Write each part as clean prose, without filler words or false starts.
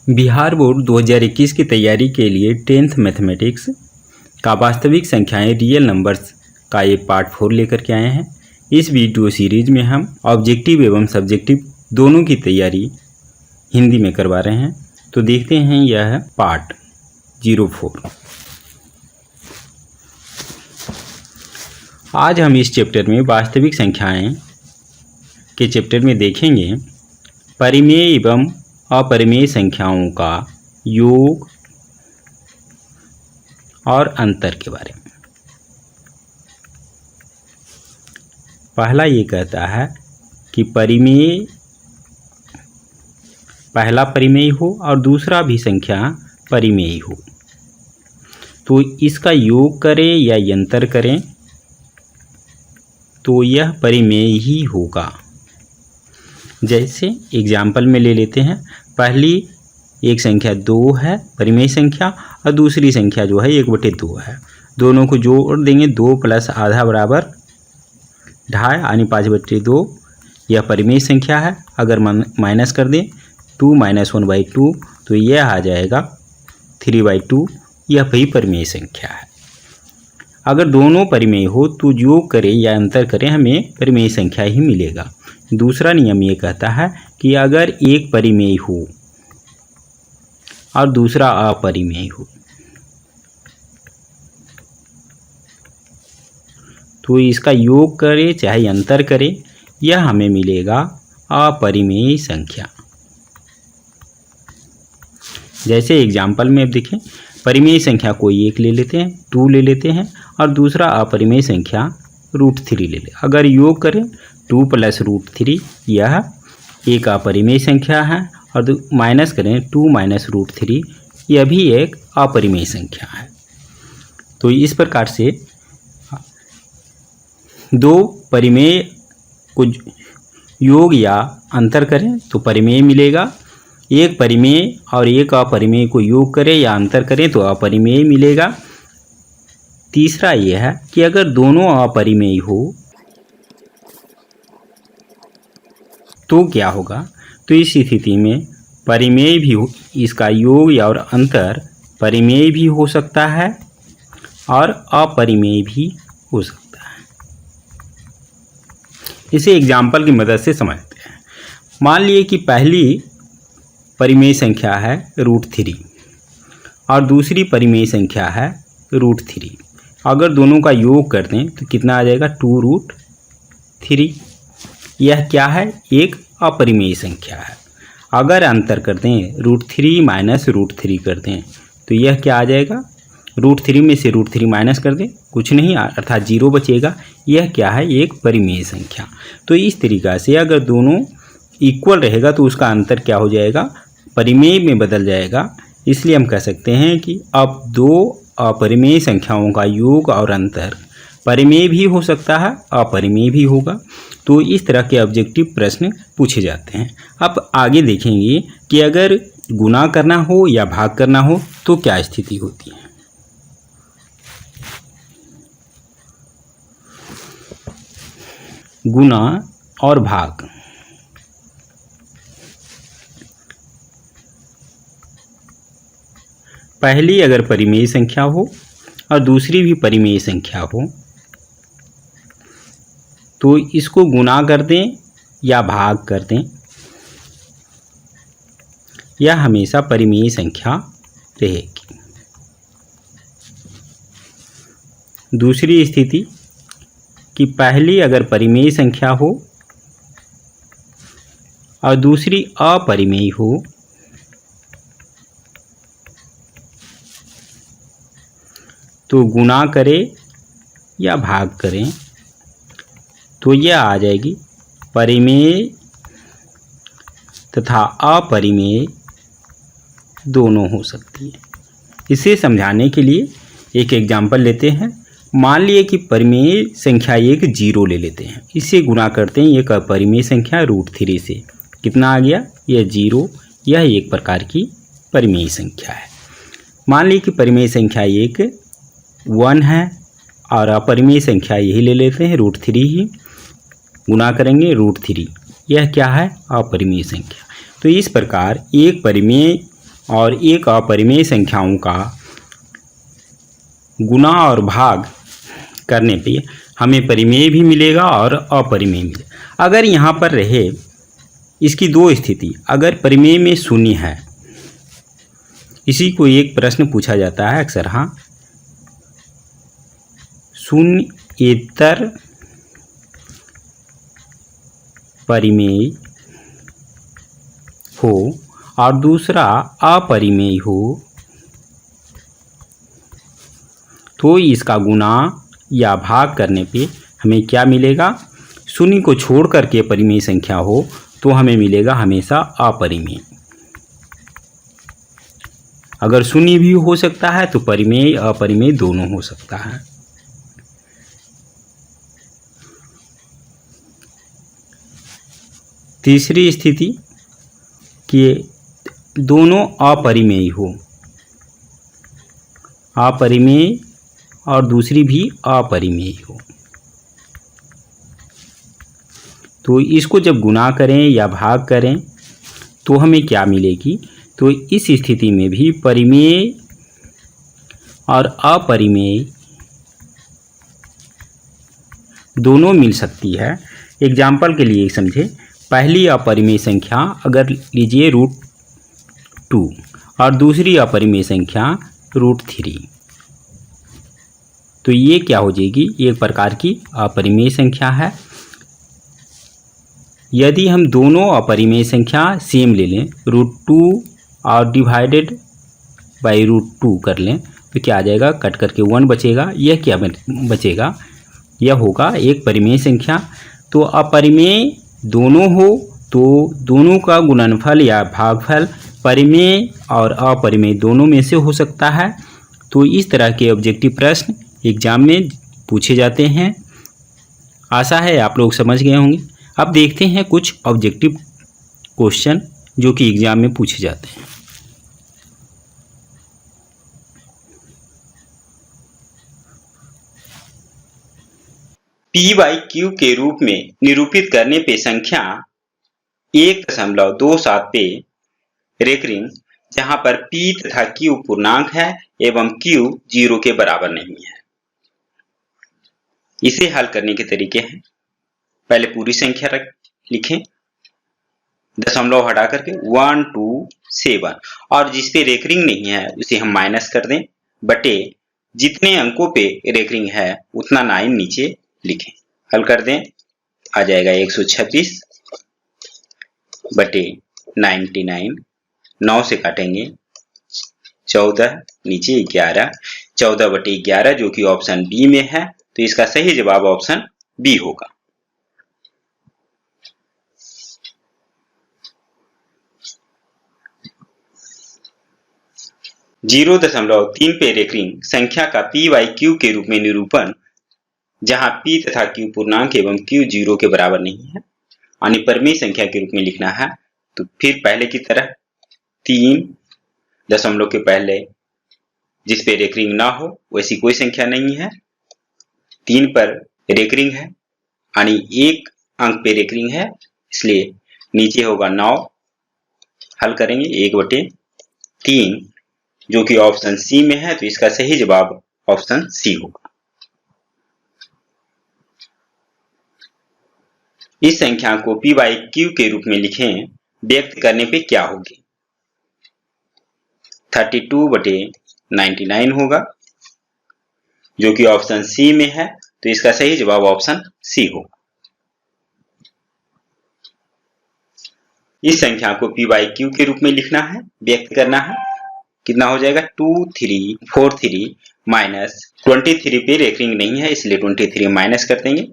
Bihar board 2021 की तैयारी के लिए 10th मैथमेटिक्स का वास्तविक संख्याएं रियल नंबर्स का ये पार्ट 4 लेकर के आए हैं। इस वीडियो सीरीज में हम ऑब्जेक्टिव एवं सब्जेक्टिव दोनों की तैयारी हिंदी में करवा रहे हैं। तो देखते हैं यह पार्ट 04। आज हम इस चैप्टर में वास्तविक संख्याएं के चैप्टर में देखेंगे परिमेय एवं अपरिमेय संख्याओं का योग और अंतर के बारे में। पहला ये कहता है कि पहला परिमेय हो और दूसरा भी संख्या परिमेय हो तो इसका योग करें या अंतर करें तो यह परिमेय ही होगा। जैसे एग्जाम्पल में ले लेते हैं, पहली एक संख्या 2 है परिमेय संख्या और दूसरी संख्या जो है 1/2 है। दोनों को जोड़ देंगे, 2 + आधा बराबर 2.5 यानी 5/2 यह परिमेय संख्या है। अगर माइनस कर दें 2 - 1/2 तो यह आ जाएगा 3/2, यह भी परिमेय संख्या है। अगर दोनों परिमेय हो तो योग करें या अंतर करें हमें परिमेय संख्या ही मिलेगा। दूसरा नियम ये कहता है कि अगर एक परिमेय हो और दूसरा अपरिमेय हो तो इसका योग करें चाहे अंतर करें यह हमें मिलेगा अपरिमेय संख्या। जैसे एग्जाम्पल में अब देखें, परिमेय संख्या कोई एक ले लेते हैं, 2 ले लेते हैं और दूसरा अपरिमेय संख्या √3 ले लें। अगर योग करें 2 + √3 यह एक अपरिमेय संख्या है और माइनस करें 2 - √3 यह भी एक अपरिमेय संख्या है। तो इस प्रकार से दो परिमेय को योग या अंतर करें तो परिमेय मिलेगा, एक परिमेय और एक अपरिमेय को योग करें या अंतर करें तो अपरिमेय मिलेगा। तीसरा यह है कि अगर दोनों अपरिमेय हो तो क्या होगा, तो इस स्थिति में परिमेय भी हो, इसका योग या और अंतर परिमेय भी हो सकता है और अपरिमेय भी हो सकता है। इसे एग्जाम्पल की मदद से समझते हैं। मान लिए कि पहली परिमेय संख्या है √3 और दूसरी परिमेय संख्या है √3। अगर दोनों का योग कर दें तो कितना आ जाएगा 2√3। यह क्या है, एक अपरिमेय संख्या है। अगर अंतर कर दें √3 - √3 कर दें तो यह क्या आ जाएगा, √3 में से √3 माइनस कर दें कुछ नहीं अर्थात 0 बचेगा। यह क्या है, एक परिमेय संख्या। तो इस तरीक़ा से अगर दोनों इक्वल रहेगा तो उसका अंतर क्या हो जाएगा, परिमेय में बदल जाएगा। इसलिए हम कह सकते हैं कि अब दो अपरिमेय संख्याओं का योग और अंतर परिमेय भी हो सकता है अपरिमेय भी होगा। तो इस तरह के ऑब्जेक्टिव प्रश्न पूछे जाते हैं। अब आगे देखेंगे कि अगर गुणा करना हो या भाग करना हो तो क्या स्थिति होती है। गुणा और भाग, पहली अगर परिमेय संख्या हो और दूसरी भी परिमेय संख्या हो तो इसको गुणा कर दें या भाग कर दें, यह हमेशा परिमेय संख्या रहेगी। दूसरी स्थिति कि पहली अगर परिमेय संख्या हो और दूसरी अपरिमेय हो तो गुणा करें या भाग करें तो यह आ जाएगी परिमेय तथा अपरिमेय दोनों हो सकती है। इसे समझाने के लिए एक एग्जाम्पल लेते हैं। मान लिए कि परिमेय संख्या एक 0 ले लेते हैं, इसे गुणा करते हैं एक अपरिमेय संख्या √3 से, कितना आ गया, यह 0। यह एक प्रकार की परिमेय संख्या है। मान ली कि परिमेय संख्या एक 1 है और अपरिमेय संख्या यही ले लेते हैं √3 ही, गुणा करेंगे √3, यह क्या है, अपरिमेय संख्या। तो इस प्रकार एक परिमेय और एक अपरिमेय संख्याओं का गुणा और भाग करने पे हमें परिमेय भी मिलेगा और अपरिमेय मिलेगा। अगर यहाँ पर रहे इसकी दो स्थिति, अगर परिमेय में शून्य है, इसी को एक प्रश्न पूछा जाता है अक्सर, हाँ, शून्येतर परिमेय हो और दूसरा अपरिमेय हो तो इसका गुणा या भाग करने पे हमें क्या मिलेगा? शून्य को छोड़ करके परिमेय संख्या हो तो हमें मिलेगा हमेशा अपरिमेय। अगर शून्य भी हो सकता है तो परिमेय अपरिमेय दोनों हो सकता है। तीसरी स्थिति कि दोनों अपरिमेय हो, अपरिमेय और दूसरी भी अपरिमेय हो, तो इसको जब गुणा करें या भाग करें तो हमें क्या मिलेगी? तो इस स्थिति में भी परिमेय और अपरिमेय दोनों मिल सकती है। एग्जाम्पल के लिए समझे, पहली अपरिमेय संख्या अगर लीजिए √2 और दूसरी अपरिमेय संख्या √3, तो ये क्या हो जाएगी? एक प्रकार की अपरिमेय संख्या है। यदि हम दोनों अपरिमेय संख्या सेम ले लें, √2 और डिवाइडेड बाई √2 कर लें, तो क्या आ जाएगा? कट करके 1 बचेगा। यह क्या बचेगा? यह होगा एक परिमेय संख्या। तो अपरिमेय दोनों हो तो दोनों का गुणनफल या भागफल परिमेय और अपरिमेय दोनों में से हो सकता है। तो इस तरह के ऑब्जेक्टिव प्रश्न एग्जाम में पूछे जाते हैं। आशा है आप लोग समझ गए होंगे। अब देखते हैं कुछ ऑब्जेक्टिव क्वेश्चन जो कि एग्जाम में पूछे जाते हैं। P/Q के रूप में निरूपित करने पे संख्या 1.27 पे रेकरिंग, जहां पर P तथा Q पूर्णांक है एवं Q 0 के बराबर नहीं है। इसे हल करने के तरीके हैं। पहले पूरी संख्या लिखें, दशमलव हटा करके 1 2 7, और जिस पे रेकरिंग नहीं है उसे हम माइनस कर दें, बटे जितने अंकों पे रेकरिंग है उतना 9 नीचे लिखें। हल कर दें, आ जाएगा 126 बटे 99। 9 से काटेंगे 14, नीचे 11, 14 बटे 11 जो कि ऑप्शन बी में है, तो इसका सही जवाब ऑप्शन बी होगा। जीरो 0.3 पे रेकरिंग संख्या का P/Q के रूप में निरूपण, जहां P तथा Q पूर्णांक एवं Q 0 के बराबर नहीं है, यानी परिमेय संख्या के रूप में लिखना है। तो फिर पहले की तरह 3 दशमलव के पहले जिस पे रेकरिंग ना हो वैसी कोई संख्या नहीं है। 3 पर रेकरिंग है, यानी एक अंक पे रेकरिंग है, इसलिए नीचे होगा 9। हल करेंगे 1/3 जो कि ऑप्शन सी में है, तो इसका सही जवाब ऑप्शन सी होगा। इस संख्या को P/Q के रूप में लिखें, व्यक्त करने पे क्या होगी? 32/99 होगा जो कि ऑप्शन सी में है, तो इसका सही जवाब ऑप्शन सी होगा। इस संख्या को P/Q के रूप में लिखना है, व्यक्त करना है, कितना हो जाएगा? 2343 माइनस 23 पे रेकरिंग नहीं है इसलिए 23 माइनस कर देंगे,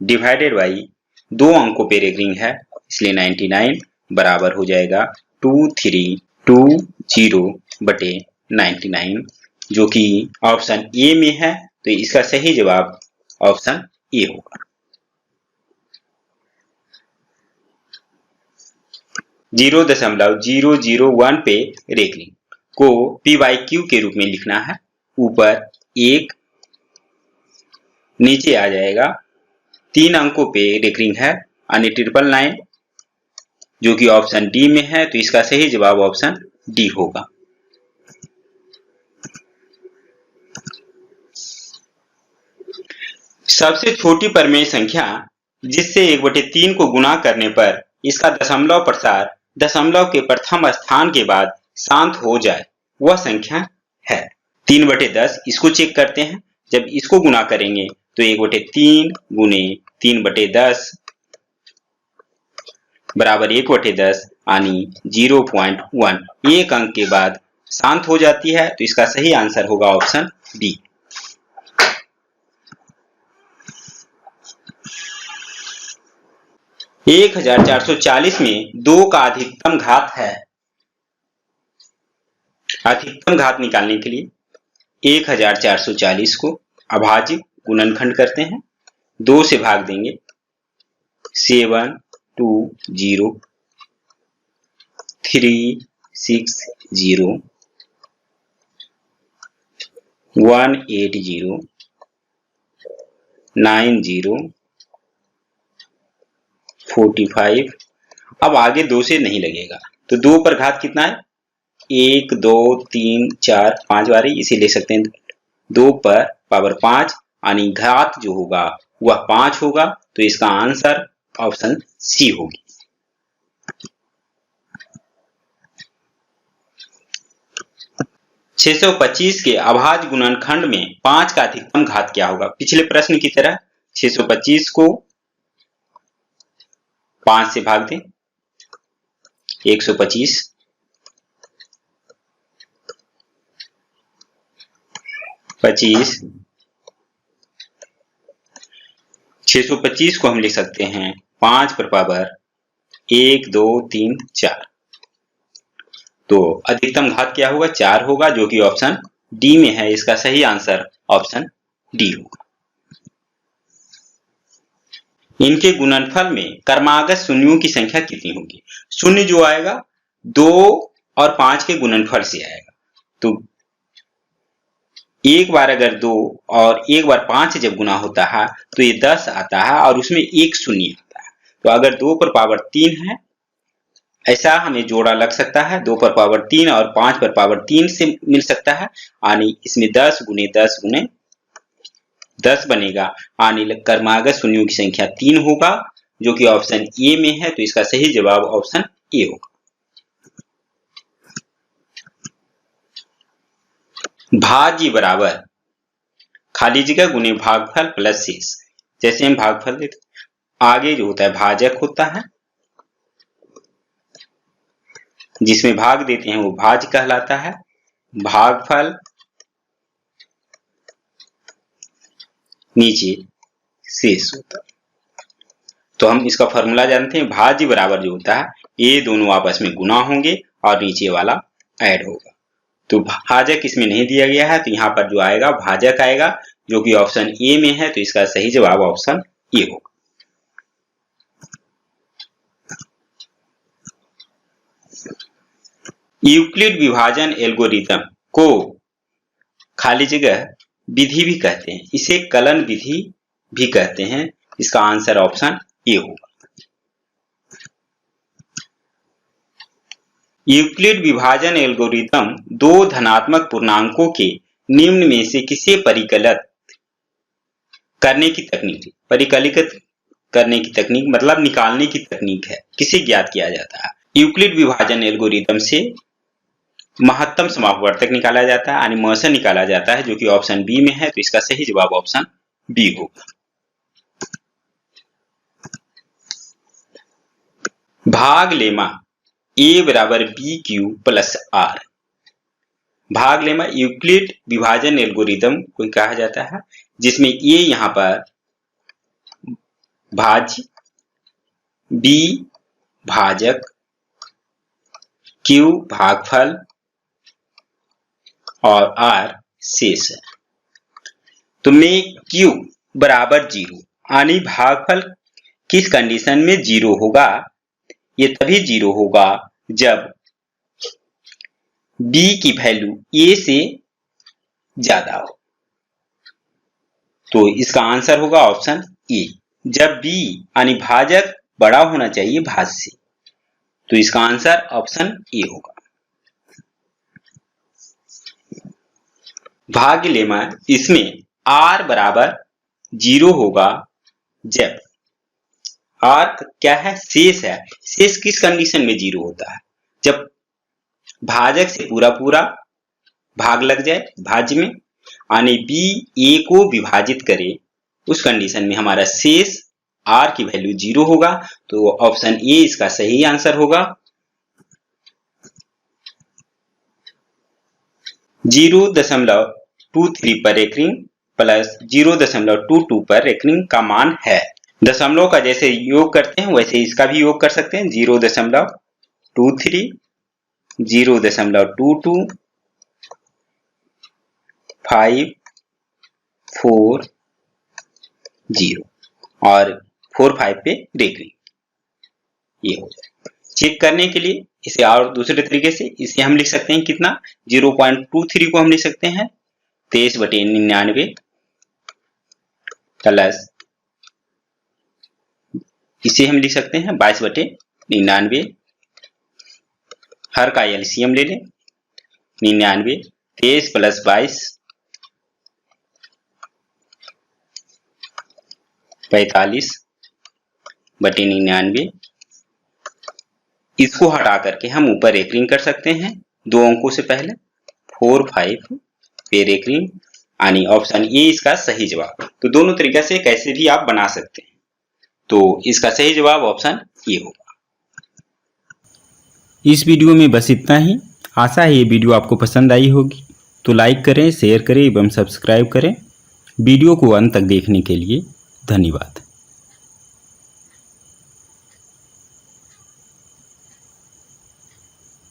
डिवाइडेड बाई 2 अंकों पे रेकरिंग है इसलिए 99 बराबर हो जाएगा 2320 बटे 99 जो कि ऑप्शन ए में है, तो इसका सही जवाब ऑप्शन ए होगा। 0.001 पे रेकरिंग को P/Q के रूप में लिखना है। ऊपर 1, नीचे आ जाएगा 3 अंकों पे रेकरिंग है, यानी 999 जो कि ऑप्शन डी में है, तो इसका सही जवाब ऑप्शन डी होगा। सबसे छोटी परिमेय संख्या जिससे 1/3 को गुणा करने पर इसका दशमलव प्रसार दशमलव के प्रथम स्थान के बाद शांत हो जाए वह संख्या है 3/10। इसको चेक करते हैं। जब इसको गुणा करेंगे तो 1/3 गुणे 3/10 बराबर 1/10 यानी 0.1 एक अंक के बाद शांत हो जाती है। तो इसका सही आंसर होगा ऑप्शन बी। एक 1440 में 2 का अधिकतम घात है। अधिकतम घात निकालने के लिए 1440 को अभाज्य गुणनखंड करते हैं, 2 से भाग देंगे 7 2 0 3 6 0 1 8 0 9 0 45। अब आगे 2 से नहीं लगेगा तो 2 पर घात कितना है 1 2 3 4 5 बारी, इसे ले सकते हैं 2 पर पावर 5 यानी घात जो होगा वह 5 होगा। तो इसका आंसर ऑप्शन सी होगी। छह सौ 25 के अभाज्य गुणनखंड में 5 का अधिकतम घात क्या होगा। पिछले प्रश्न की तरह 625 को 5 से भाग दें 125 25 625 को हम लिख सकते हैं 5 पर पावर 1 2 3 4। तो अधिकतम घात क्या होगा 4 होगा, जो कि ऑप्शन डी में है। इसका सही आंसर ऑप्शन डी होगा। इनके गुणनफल में क्रमागत शून्यों की संख्या कितनी होगी। शून्य जो आएगा 2 और 5 के गुणनफल से आएगा। तो एक बार अगर 2 और एक बार 5 जब गुना होता है तो ये 10 आता है और उसमें एक शून्य आता है। तो अगर 2 पर पावर 3 है ऐसा हमें जोड़ा लग सकता है, 2 पर पावर 3 और 5 पर पावर 3 से मिल सकता है, यानी इसमें 10 गुने 10 गुने 10 बनेगा, यानी क्रमागत शून्यों की संख्या 3 होगा, जो कि ऑप्शन ए में है। तो इसका सही जवाब ऑप्शन ए होगा। भाज्य बराबर खाली जगह गुने भागफल प्लस शेष। जैसे हम भागफल देते आगे जो होता है भाजक होता है, जिसमें भाग देते हैं वो भाज्य कहलाता है। भागफल नीचे शेष होता है। तो हम इसका फॉर्मूला जानते हैं, भाज्य बराबर जो होता है ये दोनों आपस में गुना होंगे और नीचे वाला ऐड होगा। तो भाजक इसमें नहीं दिया गया है, तो यहाँ पर जो आएगा भाजक आएगा, जो कि ऑप्शन ए में है। तो इसका सही जवाब ऑप्शन ए होगा। यूक्लिड विभाजन एल्गोरिथम को खाली जगह विधि भी कहते हैं, इसे कलन विधि भी कहते हैं। इसका आंसर ऑप्शन ए होगा। यूक्लिड विभाजन एल्गोरिथम 2 धनात्मक पूर्णांकों के निम्न में से किसे परिकलित करने की तकनीक, परिकलित करने की तकनीक मतलब निकालने की तकनीक है, किसे ज्ञात किया जाता है। यूक्लिड विभाजन एल्गोरिथम से महत्तम समापवर्तक निकाला जाता है, यानी मॉसन निकाला जाता है, जो कि ऑप्शन बी में है। तो इसका सही जवाब ऑप्शन बी होगा। भाग लेमा ए बराबर बी क्यू प्लस आर। भाग लेमा यूक्लिड विभाजन एल्गोरिथम को कहा जाता है, जिसमें ए यहां पर भाज्य, बी भाजक, क्यू भागफल और आर शेष है। तो में क्यू बराबर 0 यानी भागफल किस कंडीशन में 0 होगा। ये तभी 0 होगा जब b की वैल्यू a से ज्यादा हो। तो इसका आंसर होगा ऑप्शन ए। जब b यानी भाजक बड़ा होना चाहिए भाज्य से, तो इसका आंसर ऑप्शन ए होगा। भाग्य लेमा इसमें r बराबर 0 होगा जब r क्या है, शेष है। शेष किस कंडीशन में 0 होता है, जब भाजक से पूरा पूरा भाग लग जाए भाज्य में, यानी b a को विभाजित करे, उस कंडीशन में हमारा शेष r की वैल्यू 0 होगा। तो ऑप्शन ए इसका सही आंसर होगा। 0.23 पर रेकरिंग प्लस 0.22 पर रेकरिंग का मान है। दशमलव का जैसे योग करते हैं वैसे इसका भी योग कर सकते हैं। 0.23, 0.22, 5, 4, 0 और 4, 5 पे रेकरिंग, ये हो जाए। चेक करने के लिए इसे और दूसरे तरीके से इसे हम लिख सकते हैं कितना, 0.23 को हम लिख सकते हैं 23/99 प्लस इसे हम लिख सकते हैं 22/99। हर का एलसीएम ले लें, 99, 23 प्लस 22 45/99। इसको हटा करके हम ऊपर रेकरिंग कर सकते हैं दो अंकों से पहले, 4, 5 पे रेकरिंग, यानी ऑप्शन ए इसका सही जवाब। तो दोनों तरीके से कैसे भी आप बना सकते हैं, तो इसका सही जवाब ऑप्शन ए होगा। इस वीडियो में बस इतना ही। आशा है ये वीडियो आपको पसंद आई होगी, तो लाइक करें, शेयर करें एवं सब्सक्राइब करें। वीडियो को अंत तक देखने के लिए धन्यवाद।